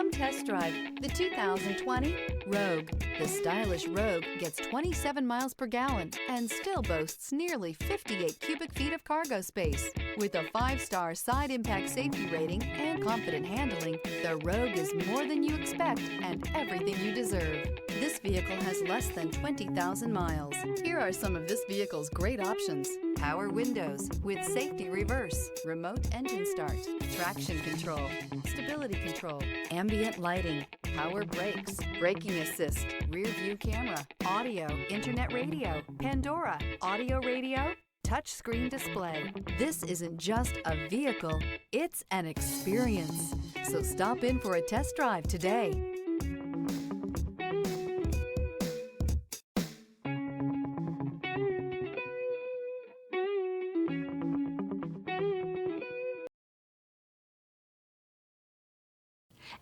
Come test drive the 2020 Rogue. The stylish Rogue gets 27 miles per gallon and still boasts nearly 58 cubic feet of cargo space. With a 5-star side impact safety rating and confident handling, the Rogue is more than you expect and everything you deserve. This vehicle has less than 20,000 miles. Here are some of this vehicle's great options: power windows with safety reverse, remote engine start, traction control, stability control, ambient lighting, power brakes, braking assist, rear view camera, audio, internet radio, Pandora, audio radio, touchscreen display. This isn't just a vehicle, it's an experience. So stop in for a test drive today.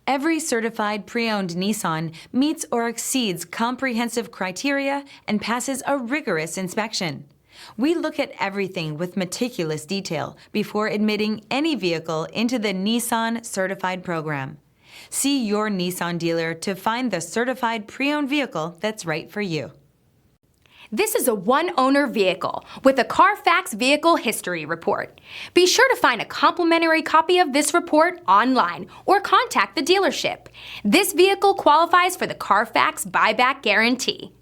Every certified pre-owned Nissan meets or exceeds comprehensive criteria and passes a rigorous inspection. We look at everything with meticulous detail before admitting any vehicle into the Nissan Certified program. See your Nissan dealer to find the certified pre-owned vehicle that's right for you. This is a one-owner vehicle with a Carfax Vehicle History Report. Be sure to find a complimentary copy of this report online or contact the dealership. This vehicle qualifies for the Carfax Buyback Guarantee.